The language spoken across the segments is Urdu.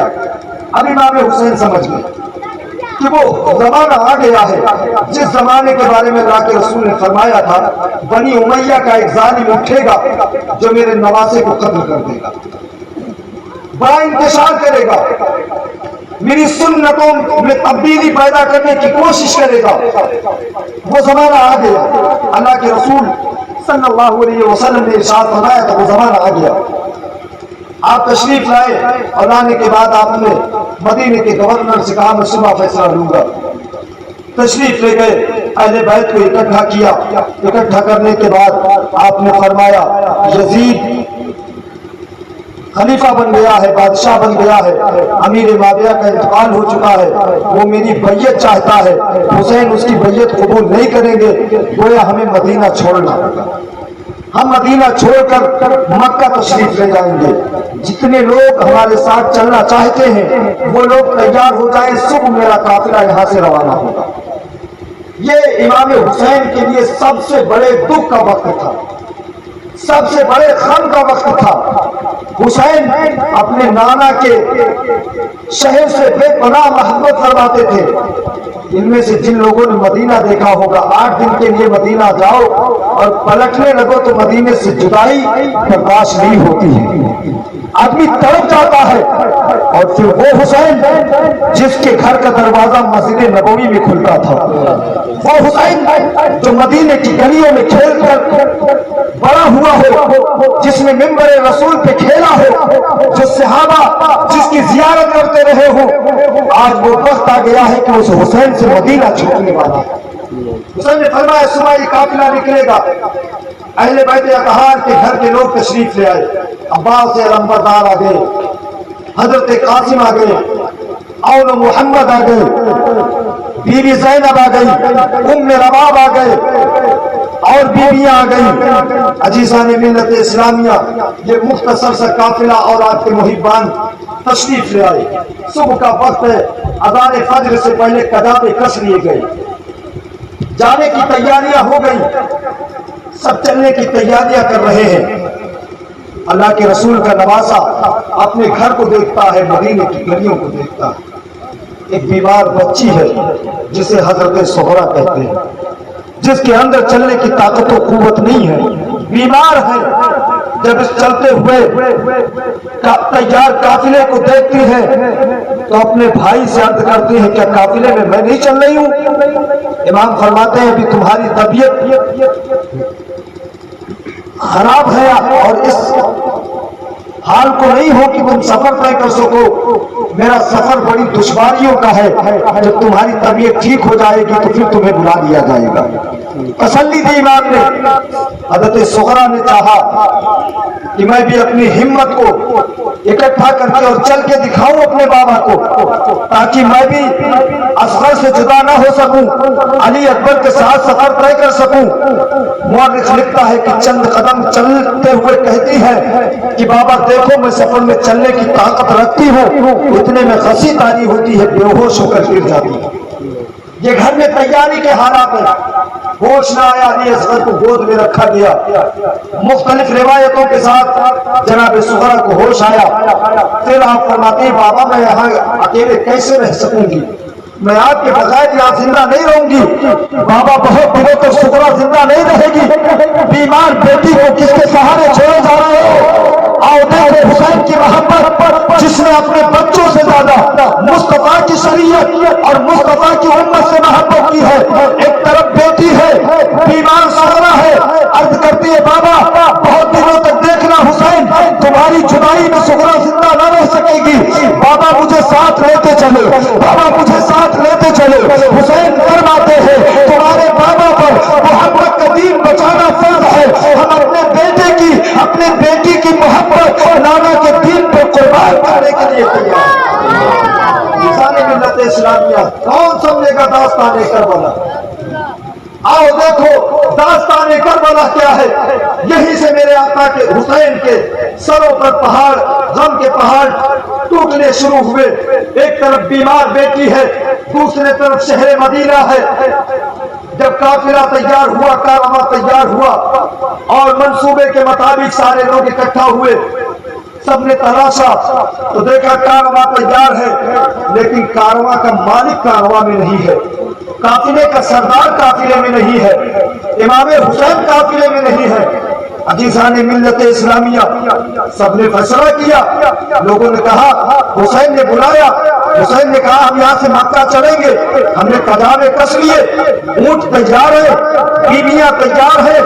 گیا. اب امام حسین سمجھ گئے کہ وہ زمانہ آ گیا ہے جس زمانے کے بارے میں اللہ کے رسول نے فرمایا تھا بنی امیہ کا ایک ظالم اٹھے گا جو میرے نواسے کو قتل کر دے گا, بڑا انتشار کرے گا, میری سنتوں میں تبدیلی پیدا کرنے کی کوشش کرے گا. وہ زمانہ آ گیا. اللہ کے رسول صلی اللہ علیہ وسلم نے ارشاد فرمایا تھا وہ زمانہ آ گیا. آپ تشریف لائے اور آنے کے بعد آپ نے مدینے کے گورنر سے کہا میں صبح فیصلہ لوں گا. تشریف لے گئے, اہل بیت کو اکٹھا کیا. اکٹھا کرنے کے بعد آپ نے فرمایا یزید خلیفہ بن گیا ہے, بادشاہ بن گیا ہے, امیر معاویہ کا انتقال ہو چکا ہے, وہ میری بیعت چاہتا ہے, حسین اس کی بیعت قبول نہیں کریں گے, گویا ہمیں مدینہ چھوڑنا ہوگا. ہم مدینہ چھوڑ کر مکہ تشریف لے جائیں گے. جتنے لوگ ہمارے ساتھ چلنا چاہتے ہیں وہ لوگ تیار ہو جائیں, صبح میرا قافلہ یہاں سے روانہ ہوگا. یہ امام حسین کے لیے سب سے بڑے دکھ کا وقت تھا, سب سے بڑے غم کا وقت تھا. حسین اپنے نانا کے شہر سے بے پناہ محبت فرماتے تھے. ان میں سے جن لوگوں نے مدینہ دیکھا ہوگا 8 دن کے لیے مدینہ جاؤ اور پلٹنے لگو تو مدینے سے جدائی برداشت نہیں ہوتی ہے, آدمی تڑپ جاتا ہے. اور پھر وہ حسین جس کے گھر کا دروازہ مسجد نبوی میں کھلتا تھا, وہ حسین جو مدینے کی گلیوں میں کھیل کر بڑا ہوا ہو, جس نے ممبر رسول پہ کھیلا ہو, جو صحابہ جس کی زیارت کرتے رہے ہو, آج وہ وقت آ گیا ہے کہ اس حسین سے مدینہ چھوڑنے والا ہے. حسین نے فرمایا صبح یہ قافلہ نکلے گا. اہل بیت اطہار کے گھر کے لوگ تشریف لے آئے. عباس علمبردار آ گئے, حضرت قاسم آ گئے, اول محمد آ گئے, بی بی زینب آ گئی, ام رباب آ گئے اور بیویاں آ گئی. عزیزان ملت اسلامیہ, یہ مختصر سا قافلہ اور آپ کے محبان تشریف لے آئے. صبح کا وقت ہے, اذان فجر سے پہلے قدامیں کس لیے گئے, جانے کی تیاریاں ہو گئی, سب چلنے کی تیاریاں کر رہے ہیں. اللہ کے رسول کا نواسا اپنے گھر کو دیکھتا ہے, مدینے کی گلیوں کو دیکھتا ہے. ایک بیمار بچی ہے جسے حضرت سغرا کہتے ہیں, جس کے اندر چلنے کی طاقت و قوت نہیں ہے, بیمار ہے. جب اس چلتے ہوئے تیار قافلے کو دیکھتی ہے تو اپنے بھائی سے عرض کرتی ہے کیا قافلے میں نہیں چل رہی ہوں؟ امام فرماتے ہیں ابھی تمہاری طبیعت خراب ہے اور اس حال کو نہیں ہو کہ تم سفر طے کر سکو. میرا سفر بڑی دشواریوں کا ہے, جب تمہاری طبیعت ٹھیک ہو جائے گی تو پھر تمہیں بلا دیا جائے گا. تسلی دی امام نے. حضرت سغرا نے چاہا کہ میں بھی اپنی ہمت کو اکٹھا کر کے اور چل کے دکھاؤں اپنے بابا کو, تاکہ میں بھی اصغر سے جدا نہ ہو سکوں, علی اکبر کے ساتھ سفر طے کر سکوں. مورخ لکھتا ہے کہ چند قدم چلتے ہوئے کہتی ہے کہ بابا دیکھو میں سفر میں چلنے کی طاقت رکھتی ہوں, اتنے میں خسی تاری ہوتی ہے, بے ہوش ہو کر گر جاتی ہے. یہ گھر میں تیاری کے حالات ہیں. ہوش نہ آیا, علی اصغر کو گود میں رکھا گیا. مختلف روایتوں کے ساتھ جناب سغرا کو ہوش آیا. پھر آپ فرماتے ہیں بابا میں یہاں اکیلے کیسے رہ سکوں گی, میں آپ کے بغیر یہاں زندہ نہیں رہوں گی. بابا بہت دنوں تک سغرا زندہ نہیں رہے گی, بیمار بیٹی کو کس کے سہارے چھوڑے جا رہے ہو؟ آؤ دیکھو حسین کی محبت, جس نے اپنے بچوں سے زیادہ مصطفیٰ کی شریعت اور مصطفیٰ کی امت سے محبت کی ہے. ایک طرف بیٹی ہے, بیمار سغرا ہے, عرض کرتی ہے بابا بہت دنوں تک دیکھنا حسین, تمہاری جدائی میں سغرا زندہ نہ رہ سکے گی. بابا مجھے ساتھ لیتے چلے, بابا مجھے ساتھ لیتے چلے. حسین فرماتے ہیں تمہارے بابا پر محمد کا دین بچانا فرض ہے, ہم اپنے بیٹے کی اپنے بیٹی کی محبت نانا کے دین پر قربان کرنے کے لیے تیار. ملت اسلامیہ کون سمجھے گا داستان کربلا؟ آؤ دیکھو داستان کربلا کیا ہے. یہی سے میرے آقا کے حسین کے سروں پر پہاڑ, غم کے پہاڑ ٹوٹنے شروع ہوئے. ایک طرف بیمار بیٹی ہے, دوسرے طرف شہر مدینہ ہے. جب قافلہ تیار ہوا, کارواں تیار ہوا اور منصوبے کے مطابق سارے لوگ اکٹھا ہوئے, سب نے تلاشا تو دیکھا کارواں تیار ہے، لیکن کارواں کا مالک کارواں میں نہیں ہے، قافلے کا سردار قافلے میں نہیں ہے، امام حسین قافلے میں نہیں ہے۔ عزیزان ملت اسلامیہ، سب نے فیصلہ کیا، لوگوں نے کہا، حسین نے بلایا، حسین نے کہا ہم یہاں سے مکہ چلیں گے، ہم نے قدامے کس لیے، اونٹ تیار ہے، بیویاں تیار ہے،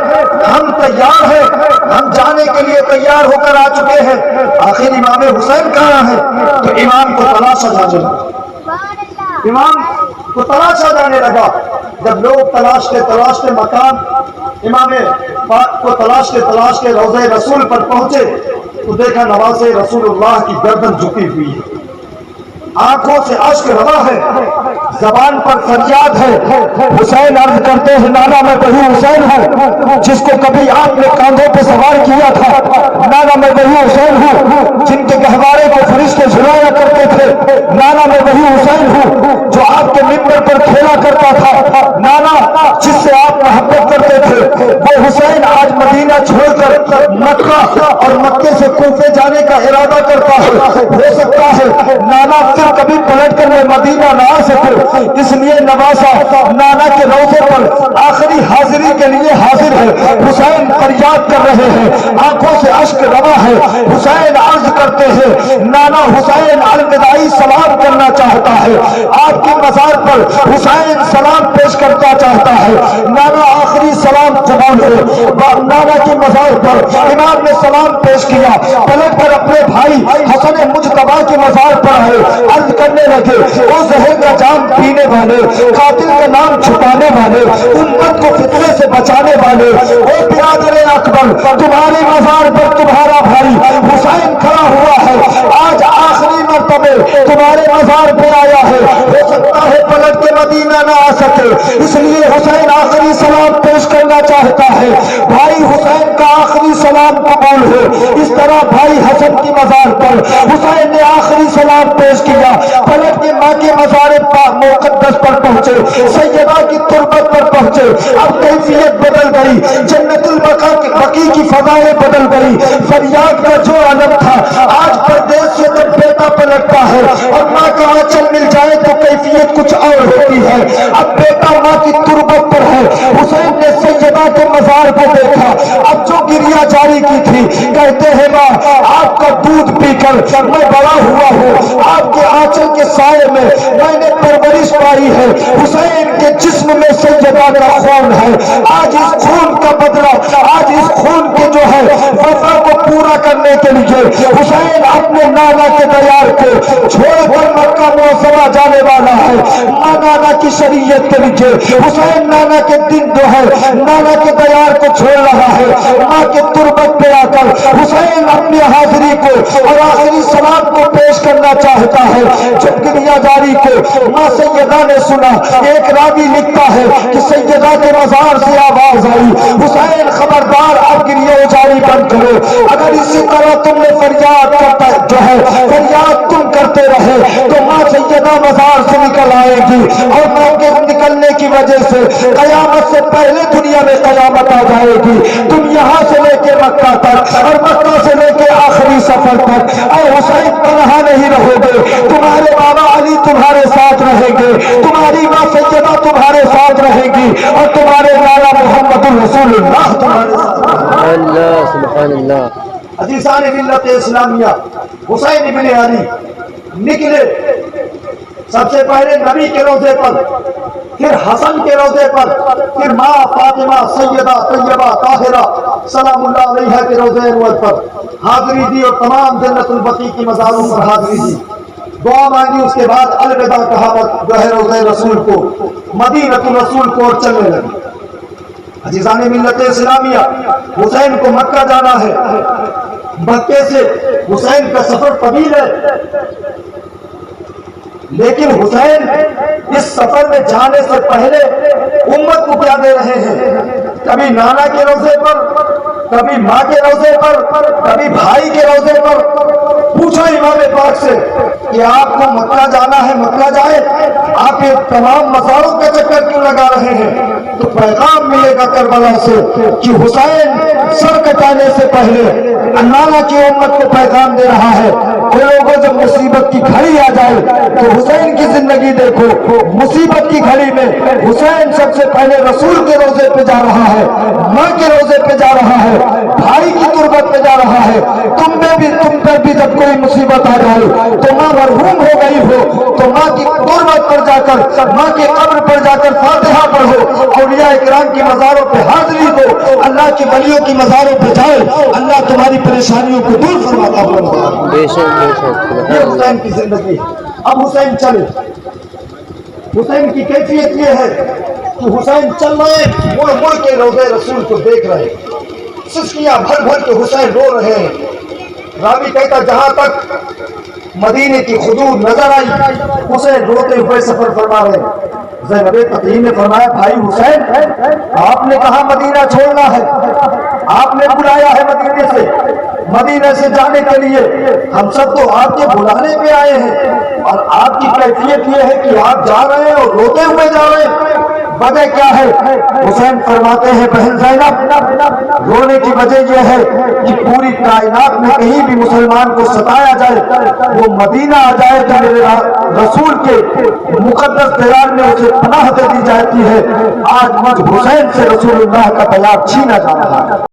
ہم تیار ہیں، ہم جانے کے لیے تیار ہو کر آ چکے ہیں، آخر امام حسین کہاں ہے؟ تو امام کو تلاشا جانے لگا، امام کو تلاشا جانے لگا۔ جب لوگ تلاشتے مکان امام پاک کو تلاشتے روضہ رسول پر پہنچے تو دیکھا نواز رسول اللہ کی گردن جھکی ہوئی ہے، آنکھوں سے اشک روا ہے، زبان پر فریاد ہے۔ حسین عرض کرتے ہیں نانا میں وہی حسین ہوں جس کو کبھی آپ نے کاندھوں پہ سوار کیا تھا، نانا میں وہی حسین ہوں جن کے گہوارے کو فرشتے جھلایا کرتے تھے، نانا میں وہی حسین ہوں جو آپ کے ممبر پر کھیلا کرتا تھا، نانا جس سے آپ محبت کرتے تھے وہ حسین آج مدینہ چھوڑ کر مکہ اور مکے سے کوفے جانے کا ارادہ کرتا ہے، ہو سکتا ہے نانا پھر کبھی پلٹ کر وہ مدینہ نہ آ سکے، اس لیے نواسا نانا کے روضے پر آخری حاضری کے لیے حاضر ہے۔ حسین فریاد کر رہے ہیں، آنکھوں سے اشک روا ہے، حسین عرض کرتے ہیں نانا حسین الوداعی سلام کرنا چاہتا ہے، آپ کی مزار پر حسین سلام پیش کرنا چاہتا ہے، نانا آخری سلام قبول ہو۔ نانا کی مزار پر امام نے سلام پیش کیا، پلٹ کر اپنے بھائی حسن مجتبیٰ کی مزار پر آئے، عرض کرنے لگے وہ زہر کا جام پینے والے، قاتل کا نام چھپانے والے، امت کو فتنے سے بچانے والے، اے برادر اکبر تمہاری مزار پر تمہارا بھائی حسین کھڑا ہوا ہے، آج آخری مرتبہ تمہارے مزار پہ آیا ہے، ہو سکتا ہے پلٹ کے مدینہ نہ آ سکے، اس لیے حسین آخری سلام پیش کرنا چاہتا ہے، بھائی حسین کا آخری سلام قبول ہو۔ اس طرح بھائی حسن کی مزار پر حسین نے آخری سلام پیش کیا، پلٹ کے ماں کے مزار مقدس پر پہنچے، سیدہ کی تربت پر پہنچے، اب کیفیت بدل گئی، جنت البقیع کی فضائیں بدل گئی، فریاد کا جو عالم تھا آج پردیس سے جب بیٹا پلٹتا ہے اور ماں کا آنچل مل جائے تو کیفیت کچھ اور ہوتی ہے، اب بیٹا ماں کی تربت پر ہے، حسین نے سیدہ کے مزار کو دیکھا، اب جو گریہ جاری کی تھی، کہتے ہیں ماں آپ کا دودھ پی کر میں بڑا ہوا ہوں، آپ کے آنچل کے سائے میں نے پرورش پائی ہے، حسین کے جسم میں سیدہ کا خون ہے، آج اس خون کا بدلہ، آج اس خون کے جو ہے وفا کو پورا کرنے کے لیے حسین اپنے نانا کے دیار کو چھوڑ کر مکہ معظمہ جانے والا ہے، نانا کی شریعت کے لیے حسین نانا کے دن جو ہے نانا کے دیار کو چھوڑ رہا ہے، ماں کے تربت پہ آ کر حسین اپنی حاضری کو اور آخری سلام کو پیش کرنا چاہتا ہے۔ جب گریہ جاری کو ماں سیدہ نے سنا، ایک راوی لکھتا ہے کہ سیدہ کے مزار سے آواز آئی حسین خبردار اب گریہ جاری بند کرو، اگر اسی طرح تم نے فریاد کرتا جو ہے فریاد تم کرتے رہے تو ماں سیدہ مزار سے نکل آئے گی اور ماں کے نکلنے کی وجہ سے قیامت سے پہلے دنیا میں قیامت آ جائے گی، تم یہاں سے لے کے مکہ تک اور مکہ سے لے کے آخری سفر تک اے حسین تنہا نہیں رہو گے، تمہارے بابا علی تمہارے ساتھ رہیں گے، تمہاری ماں سیدہ تمہارے ساتھ رہے گی اور تمہارے نانا محمد الرسول اللہ تمہارے ساتھ۔ اللہ سبحان اللہ۔ عزیزان ملت اسلامیہ، حسین ابن علی نکلے سب سے پہلے نبی کے روضے پر، پھر حسن کے روضے پر، پھر ماں فاطمہ سیدہ طیبہ طاہرہ سلام اللہ علیہا کے روضے انور پر حاضری دی اور تمام جنت البقیع کی مزاروں پر حاضری دی، دعا مانگی، اس کے بعد الوداع کہا جو ہے روضہ رسول کو، مدینہ الرسول کو، اور چلنے لگی۔ عزیزان ملت اسلامیہ، حسین کو مکہ جانا ہے، مکے سے حسین کا سفر طویل ہے، لیکن حسین اس سفر میں جانے سے پہلے امت کو کیا دے رہے ہیں؟ کبھی نانا کے روضے پر، کبھی ماں کے روضے پر، کبھی بھائی کے روضے پر۔ پوچھا امام پاک سے کہ آپ کو مکہ جانا ہے مکہ جائے، آپ یہ تمام مزاروں کا چکر کیوں لگا رہے ہیں؟ تو پیغام ملے گا کربلا سے کہ حسین سر کٹانے سے پہلے اللہ کی امت کو پیغام دے رہا ہے کہ لوگوں جب مصیبت کی گھڑی آ جائے تو حسین کی زندگی دیکھو، مصیبت کی گھڑی میں حسین سب سے پہلے رسول کے روزے پہ جا رہا ہے، ماں کے روزے پہ جا رہا ہے، بھائی کی تربت پہ جا رہا ہے۔ تم پر بھی جب کوئی مصیبت آ جائے تو ماں مرحوم ہو گئی ہو تو ماں کی تربت پر جا کر، ماں کی قبر پر جا کر فاتحہ پڑھو، اولیاء کرام کی مزاروں پہ حاضری دو، اللہ کے ولیوں کی مزاروں پہ جائے، اللہ تمہاری پریشانیوں کو دور فرماتا ہوا۔ بے شک بے شک۔ یہ حسین کی زندگی۔ اب حسین چلے، حسین کی کیفیت یہ ہے کہ حسین چل رہے، مڑ مڑ کے روضے رسول کو دیکھ رہے، سسکیاں بھر بھر کے حسین رو رہے ہیں۔ راوی کہتا جہاں تک مدینے کی حدود نظر آئی حسین روتے ہوئے سفر فرما رہے۔ زینب قتیل نے فرمایا بھائی حسین، آپ نے کہا مدینہ چھوڑنا ہے، آپ نے بلایا ہے مدینے سے، مدینے سے جانے کے لیے ہم سب تو آپ کے بلانے پہ آئے ہیں، اور آپ کی کیفیت یہ ہے کہ آپ جا رہے ہیں اور روتے ہوئے جا رہے ہیں، وجہ کیا ہے؟ حسین فرماتے ہیں بہن زینب، رونے کی وجہ یہ ہے کہ پوری کائنات میں کہیں بھی مسلمان کو ستایا جائے، وہ مدینہ آ جائے تو میرے رسول کے مقدس دیار میں اسے پناہ دے دی جاتی ہے۔ آج مجھ حسین سے رسول اللہ کا پیار چھینا جا رہا ہے۔